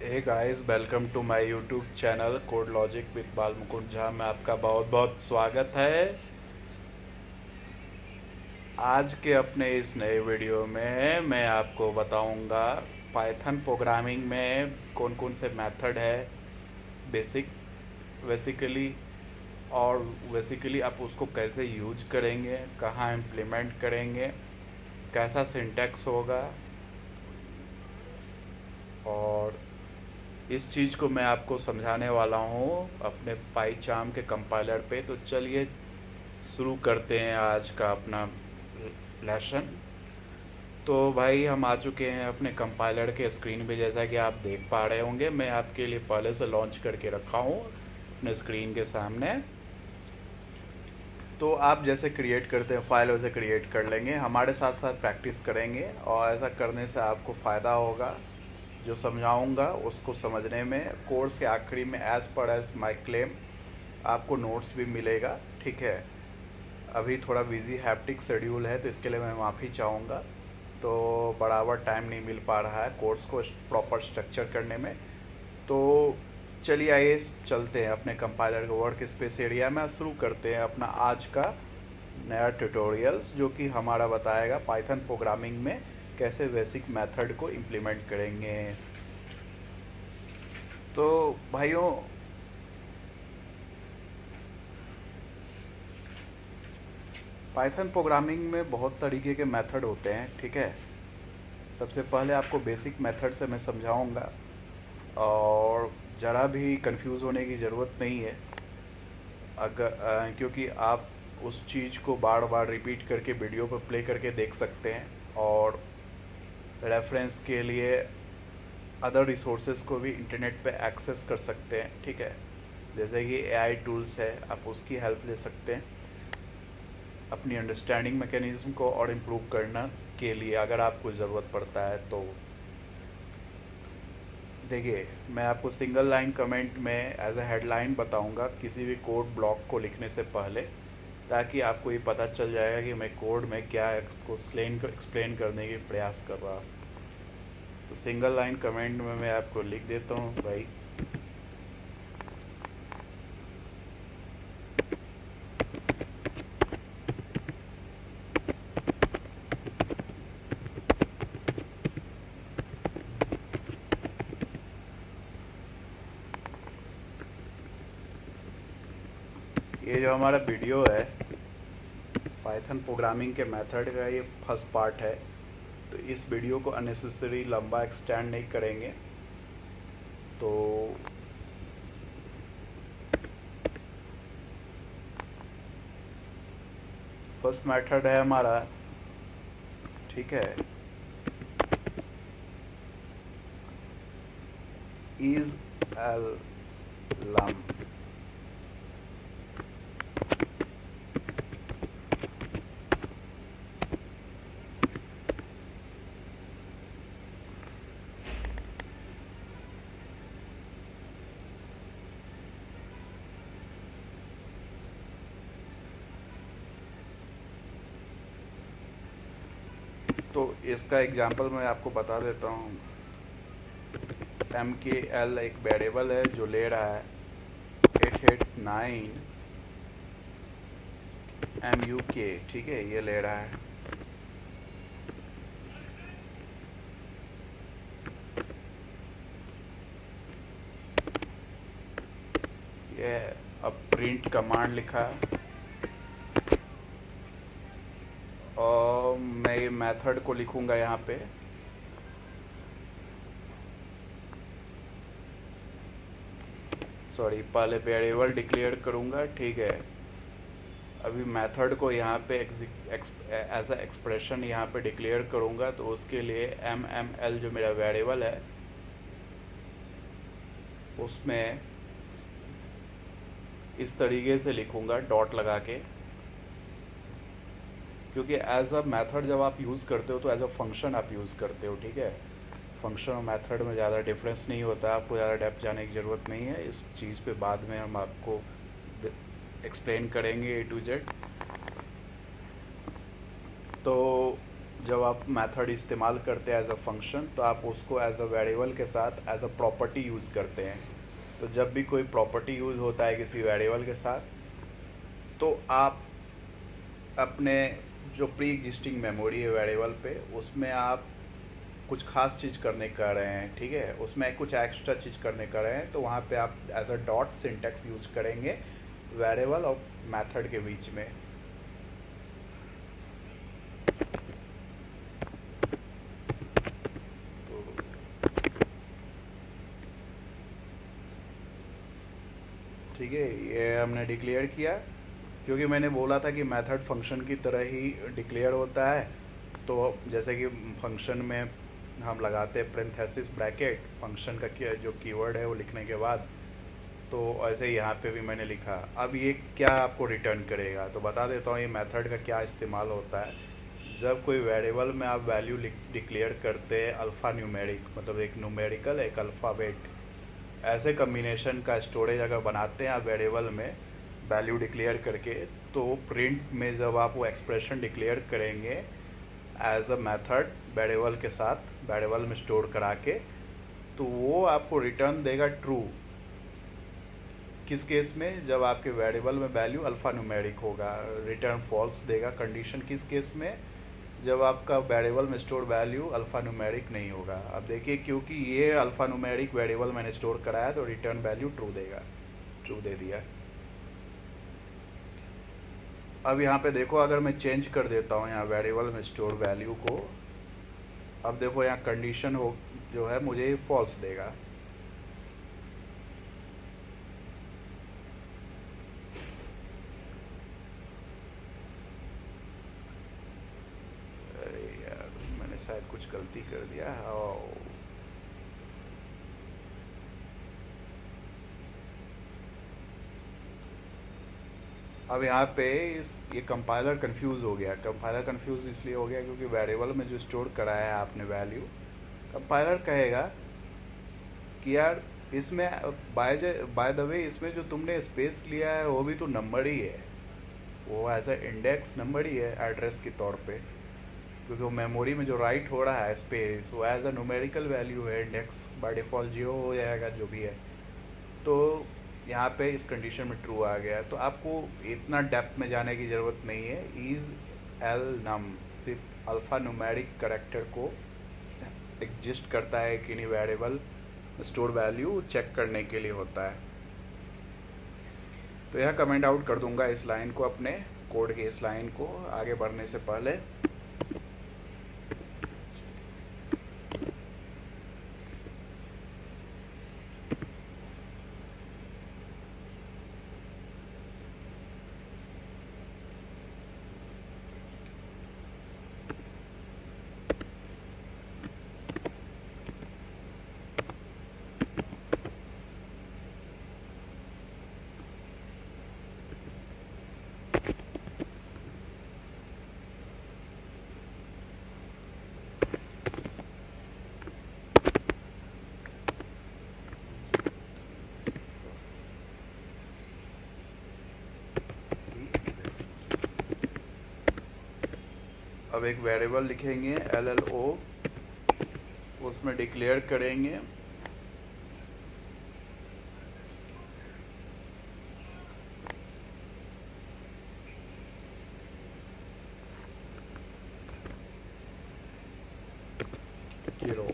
Hey guys, welcome to my YouTube channel code logic with Bal Mukund Jha में आपका बहुत बहुत स्वागत है। आज के अपने इस नए वीडियो में मैं आपको बताऊंगा पाइथन प्रोग्रामिंग में कौन कौन से मेथड है बेसिकली, और बेसिकली आप उसको कैसे यूज करेंगे, कहाँ इम्प्लीमेंट करेंगे, कैसा सिंटैक्स होगा। और इस चीज़ को मैं आपको समझाने वाला हूँ अपने पाईचार्म के कंपाइलर पे। तो चलिए शुरू करते हैं आज का अपना लेसन। तो भाई हम आ चुके हैं अपने कंपाइलर के स्क्रीन पे। जैसा कि आप देख पा रहे होंगे, मैं आपके लिए पहले से लॉन्च करके रखा हूँ अपने स्क्रीन के सामने। तो आप जैसे क्रिएट करते हैं फाइल वैसे क्रिएट कर लेंगे, हमारे साथ साथ प्रैक्टिस करेंगे और ऐसा करने से आपको फ़ायदा होगा। जो समझाऊंगा उसको समझने में कोर्स के आखिरी में as per as my claim आपको नोट्स भी मिलेगा, ठीक है। अभी थोड़ा बिजी हैप्टिक शेड्यूल है तो इसके लिए मैं माफ़ी चाहूँगा। तो बराबर टाइम नहीं मिल पा रहा है कोर्स को प्रॉपर स्ट्रक्चर करने में। तो चलिए आइए चलते हैं अपने कंपाइलर के वर्क स्पेस एरिया में, शुरू करते हैं अपना आज का नया ट्यूटोरियल्स, जो कि हमारा बताएगा पाइथन प्रोग्रामिंग में कैसे बेसिक मेथड को इम्प्लीमेंट करेंगे। तो भाइयों, पाइथन प्रोग्रामिंग में बहुत तरीके के मेथड होते हैं, ठीक है। सबसे पहले आपको बेसिक मेथड से मैं समझाऊंगा और ज़रा भी कंफ्यूज होने की ज़रूरत नहीं है। क्योंकि आप उस चीज़ को बार बार रिपीट करके वीडियो पर प्ले करके देख सकते हैं और रेफरेंस के लिए अदर रिसोर्सेज को भी इंटरनेट पे एक्सेस कर सकते हैं, ठीक है। जैसे कि एआई टूल्स है, आप उसकी हेल्प ले सकते हैं अपनी अंडरस्टैंडिंग मैकेनिज़्म को और इम्प्रूव करना के लिए, अगर आपको ज़रूरत पड़ता है तो। देखिए, मैं आपको सिंगल लाइन कमेंट में एज अ हेडलाइन बताऊंगा किसी भी कोड ब्लॉक को लिखने से पहले, ताकि आपको ये पता चल जाएगा कि मैं कोड में क्या को एक्सप्लेन करने की प्रयास कर रहा हूँ। तो सिंगल लाइन कमेंट में मैं आपको लिख देता हूँ भाई, ये जो हमारा वीडियो है पाइथन प्रोग्रामिंग के मेथड का, ये फर्स्ट पार्ट है। तो इस वीडियो को अननेसेसरी लंबा एक्सटेंड नहीं करेंगे। तो फर्स्ट मेथड है हमारा, ठीक है, इज एल लम। तो इसका एग्जांपल मैं आपको बता देता हूँ। MKL एक वेरिएबल है जो ले रहा है 889 MUK, ठीक है, ये ले रहा है। ये अब प्रिंट कमांड लिखा है और मैं ये मेथड को लिखूंगा यहाँ पे। सॉरी, पहले वेरिएबल डिक्लेयर करूँगा, ठीक है। अभी मेथड को यहाँ पे एज अ एक्सप्रेशन यहाँ पे डिक्लेयर करूँगा। तो उसके लिए MML जो मेरा वेरिएबल है उसमें इस तरीके से लिखूँगा डॉट लगा के, क्योंकि एज अ मेथड जब आप यूज़ करते हो तो एज अ फंक्शन आप यूज़ करते हो, ठीक है। फंक्शन और मेथड में ज़्यादा डिफरेंस नहीं होता, आपको ज़्यादा डेप्थ जाने की ज़रूरत नहीं है। इस चीज़ पे बाद में हम आपको एक्सप्लेन करेंगे A to Z। तो जब आप मेथड इस्तेमाल करते हैं एज अ फंक्शन, तो आप उसको एज अ वेरिएबल के साथ एज अ प्रॉपर्टी यूज़ करते हैं। तो जब भी कोई प्रॉपर्टी यूज़ होता है किसी वेरिएबल के साथ, तो आप अपने जो प्री एग्जिस्टिंग मेमोरी है वेरिएबल पे, उसमें आप कुछ खास चीज़ करने कर रहे हैं, ठीक है, उसमें कुछ एक्स्ट्रा चीज़ करने कर रहे हैं, तो वहाँ पे आप as a dot syntax use करेंगे वेरिएबल और मेथड के बीच में। तो ठीक है, ये हमने डिक्लेयर किया, क्योंकि मैंने बोला था कि मेथड फंक्शन की तरह ही डिक्लेयर होता है। तो जैसे कि फंक्शन में हम लगाते हैं पेरेंथेसिस ब्रैकेट फंक्शन का जो कीवर्ड है वो लिखने के बाद, तो ऐसे ही यहाँ पे भी मैंने लिखा। अब ये क्या आपको रिटर्न करेगा, तो बता देता हूँ ये मेथड का क्या इस्तेमाल होता है। जब कोई वेरिएबल में आप वैल्यू डिक्लेयर करते हैं अल्फ़ा न्यूमेरिक, मतलब एक न्यूमेरिकल एक अल्फ़ाबेट, ऐसे कम्बिनेशन का स्टोरेज अगर बनाते हैं आप वेरिएबल में वैल्यू डिक्लेयर करके, तो प्रिंट में जब आप वो एक्सप्रेशन डिक्लेयर करेंगे एज अ मेथड वेरिएबल के साथ वेरिएबल में स्टोर करा के, तो वो आपको रिटर्न देगा ट्रू। किस केस में, जब आपके वेरिएबल में वैल्यू अल्फ़ा न्यूमेरिक होगा। रिटर्न फॉल्स देगा कंडीशन किस केस में, जब आपका वेरिएबल में स्टोर वैल्यू अल्फ़ा न्यूमेरिक नहीं होगा। अब देखिए, क्योंकि ये अल्फ़ा न्यूमेरिक वेरिएबल मैंने स्टोर कराया, तो रिटर्न वैल्यू ट्रू देगा, ट्रू दे दिया। अब यहाँ पे देखो, अगर मैं चेंज कर देता हूँ यहाँ वेरिएबल में स्टोर वैल्यू को, अब देखो यहाँ कंडीशन हो जो है मुझे फॉल्स देगा। अरे यार, मैंने शायद कुछ गलती कर दिया। अब यहाँ पे ये कंपाइलर कंफ्यूज हो गया। कंपाइलर कंफ्यूज इसलिए हो गया क्योंकि वेरिएबल में जो स्टोर कराया है आपने वैल्यू, कंपाइलर कहेगा कि यार इसमें बाय द वे इसमें जो तुमने स्पेस लिया है वो भी तो नंबर ही है, वो एज ए इंडेक्स नंबर ही है एड्रेस के तौर पे, क्योंकि वो मेमोरी में जो राइट हो रहा है स्पेस वो एज अ न्यूमेरिकल वैल्यू है, इंडेक्स बाय डिफ़ॉल्ट 0 हो जाएगा जो भी है। तो यहाँ पे इस कंडीशन में ट्रू आ गया। तो आपको इतना डेप्थ में जाने की ज़रूरत नहीं है। इज़ एल नम सिर्फ अल्फ़ा न्यूमेरिक करेक्टर को एग्जिस्ट करता है कि नहीं वेरिएबल स्टोर वैल्यू चेक करने के लिए होता है। तो यह कमेंट आउट कर दूंगा इस लाइन को, अपने कोड के इस लाइन को आगे बढ़ने से पहले। अब एक वेरिएबल लिखेंगे LLO, उसमें डिक्लेयर करेंगे कीरो।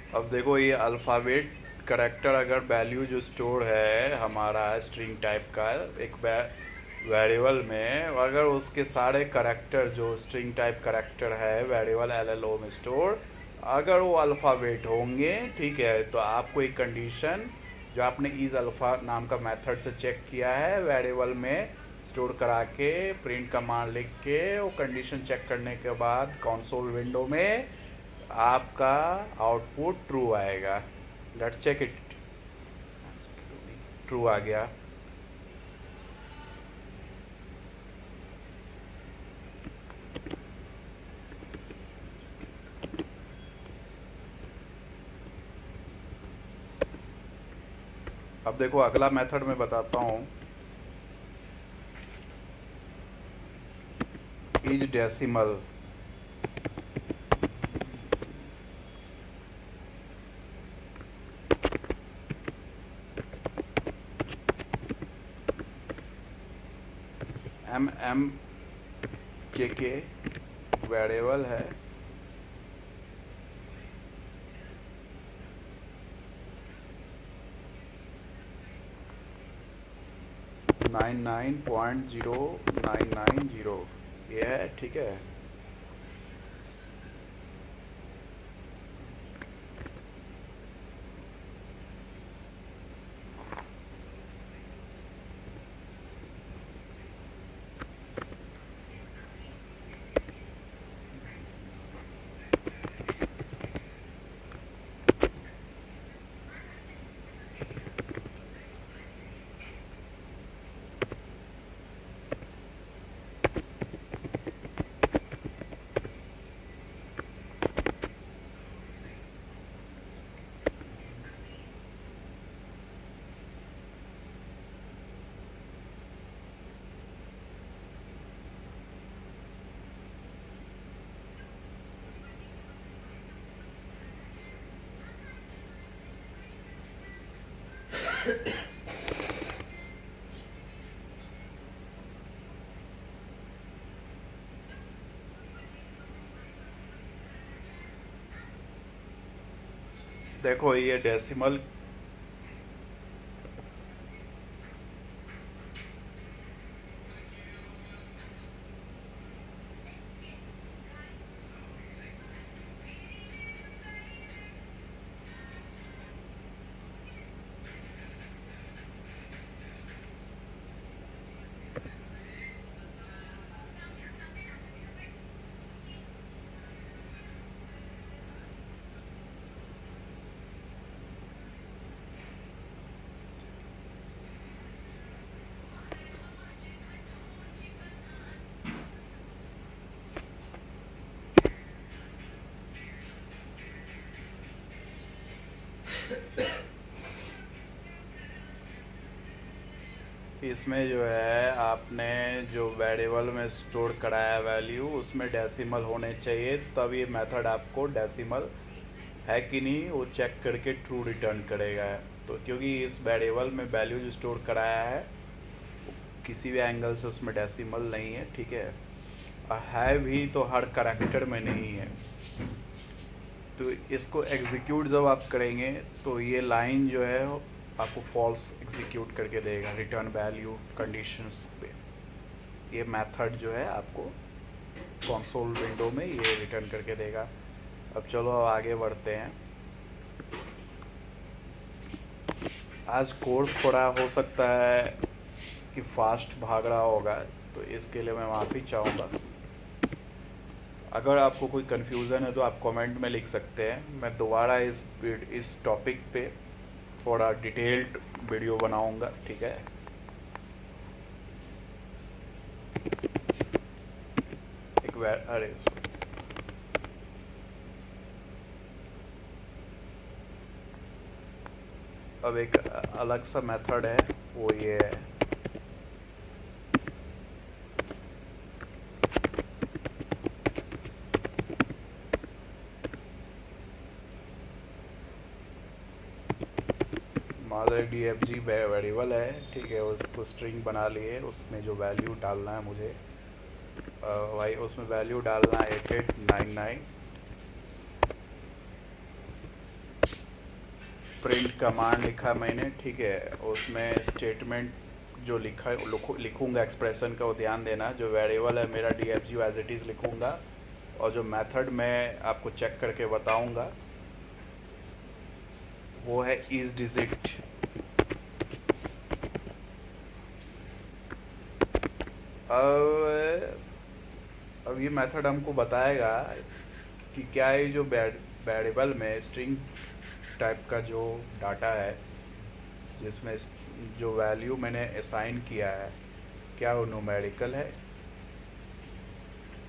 अब देखो, ये अल्फ़ाबेट करेक्टर अगर वैल्यू जो स्टोर है हमारा स्ट्रिंग टाइप का एक वेरिएबल में, अगर उसके सारे करेक्टर जो स्ट्रिंग टाइप करेक्टर है वेरिएबल LLO में स्टोर, अगर वो अल्फ़ाबेट होंगे, ठीक है, तो आपको एक कंडीशन जो आपने इज अल्फ़ा नाम का मेथड से चेक किया है वेरिएबल में स्टोर करा के प्रिंट कमांड लिख के वो कंडीशन चेक करने के बाद कंसोल विंडो में आपका आउटपुट ट्रू आएगा। Let's check it. ट्रू आ गया। अब देखो अगला मेथड मैं बताता हूँ। इज डेसिमल, एम के वेरिएबल है, नाइन 9.0990 ये है, ठीक है। देखो ये डेसिमल इसमें जो है आपने जो वेरिएबल में स्टोर कराया वैल्यू उसमें डेसिमल होने चाहिए, तब ये मेथड आपको डेसिमल है कि नहीं वो चेक करके ट्रू रिटर्न करेगा। तो क्योंकि इस वेरिएबल में वैल्यू जो स्टोर कराया है किसी भी एंगल से उसमें डेसिमल नहीं है, ठीक है भी तो हर करैक्टर में नहीं है। तो इसको एग्जीक्यूट जब आप करेंगे तो ये लाइन जो है आपको फॉल्स एग्जीक्यूट करके देगा रिटर्न वैल्यू कंडीशंस पे। ये मेथड जो है आपको कंसोल विंडो में ये रिटर्न करके देगा। अब चलो अब आगे बढ़ते हैं। आज कोर्स थोड़ा हो सकता है कि फास्ट भाग रहा होगा, तो इसके लिए मैं माफ़ी चाहूँगा। अगर आपको कोई कन्फ्यूज़न है तो आप कमेंट में लिख सकते हैं। मैं दोबारा इस टॉपिक पे थोड़ा डिटेल्ड वीडियो बनाऊंगा, ठीक है। अरे अब एक अलग सा मेथड है, वो ये है हमारा DFG वेरिएबल है, ठीक है। उसको स्ट्रिंग बना लिए, उसमें जो वैल्यू डालना है मुझे भाई उसमें वैल्यू डालना है 8899। प्रिंट कमांड लिखा मैंने, ठीक है। उसमें स्टेटमेंट जो लिखा लिखूंगा एक्सप्रेशन का वो ध्यान देना। जो वेरिएबल है मेरा DFG एज इट इज़ लिखूंगा, और जो मेथड मैं आपको चेक करके बताऊंगा वो है इज डिजिट। अब अब ये मेथड हमको बताएगा कि क्या ये जो वेरिएबल में स्ट्रिंग टाइप का जो डाटा है, जिसमें जो वैल्यू मैंने असाइन किया है, क्या वो न्यूमेरिकल है,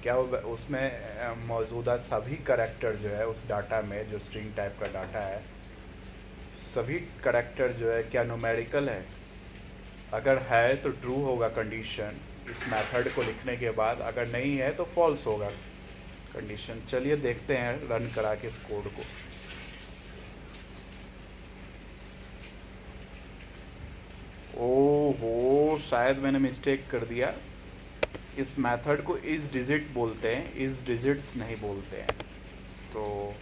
क्या वो उसमें मौजूदा सभी करैक्टर जो है उस डाटा में, जो स्ट्रिंग टाइप का डाटा है, सभी करैक्टर जो है क्या न्यूमेरिकल है। अगर है तो ट्रू होगा कंडीशन इस मेथड को लिखने के बाद, अगर नहीं है तो फॉल्स होगा कंडीशन। चलिए देखते हैं रन करा के इस कोड को। ओहो, शायद मैंने मिस्टेक कर दिया। इस मेथड को इस डिजिट बोलते हैं, इस डिजिट्स नहीं बोलते हैं। तो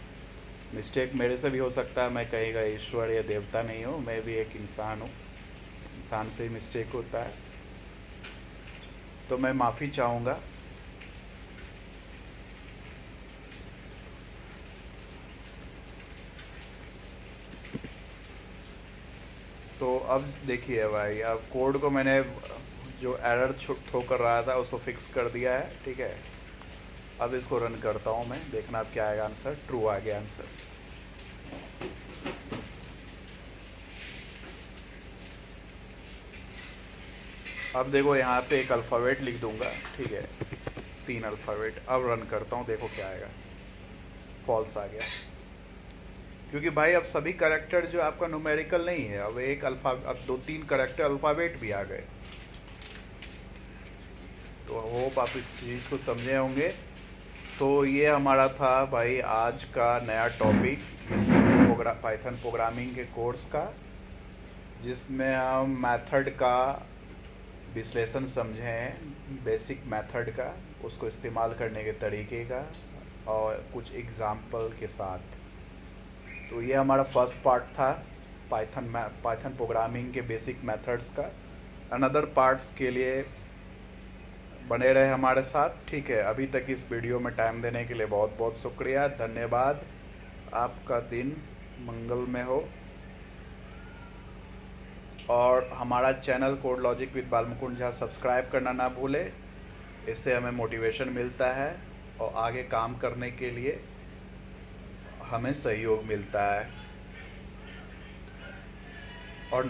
मिस्टेक मेरे से भी हो सकता है, मैं कहीं का ईश्वर या देवता नहीं हूँ, मैं भी एक इंसान हूँ, इंसान से ही मिस्टेक होता है, तो मैं माफ़ी चाहूँगा। तो अब देखिए भाई, अब कोड को मैंने जो एरर थ्रो कर रहा था उसको फिक्स कर दिया है, ठीक है। अब इसको रन करता हूँ मैं, देखना अब क्या आएगा आंसर। ट्रू आ गया आंसर। अब देखो यहाँ पे एक अल्फ़ाबेट लिख दूंगा, ठीक है, 3 अल्फ़ाबेट। अब रन करता हूँ, देखो क्या आएगा। फॉल्स आ गया, क्योंकि भाई अब सभी करैक्टर जो आपका न्यूमेरिकल नहीं है, अब एक अब 2-3 करैक्टर अल्फ़ाबेट भी आ गए। तो होप आप इस चीज़ को समझे होंगे। तो ये हमारा था भाई आज का नया टॉपिक पाइथन प्रोग्रामिंग के कोर्स का, जिसमें हम मेथड का विश्लेषण समझे हैं, बेसिक मेथड का, उसको इस्तेमाल करने के तरीके का, और कुछ एग्जाम्पल के साथ। तो ये हमारा फर्स्ट पार्ट था पाइथन प्रोग्रामिंग के बेसिक मेथड्स का। अनदर पार्ट्स के लिए बने रहे हमारे साथ, ठीक है। अभी तक इस वीडियो में टाइम देने के लिए बहुत बहुत शुक्रिया, धन्यवाद। आपका दिन मंगलमय हो। और हमारा channel code logic with Balmukund Jha subscribe करना ना भूले, इससे हमें मोटिवेशन मिलता है और आगे काम करने के लिए हमें सहयोग मिलता है। और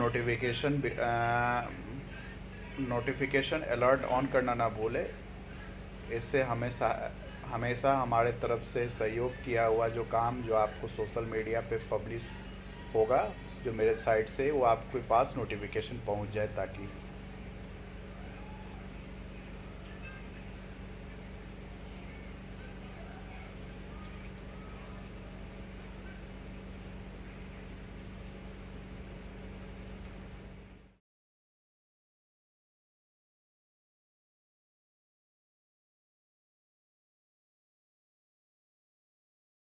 नोटिफिकेशन अलर्ट ऑन करना ना भूले, इससे हमेशा हमारे तरफ से सहयोग किया हुआ जो काम जो आपको सोशल मीडिया पे पब्लिश होगा, जो मेरे साइट से, वो आपके पास नोटिफिकेशन पहुंच जाए, ताकि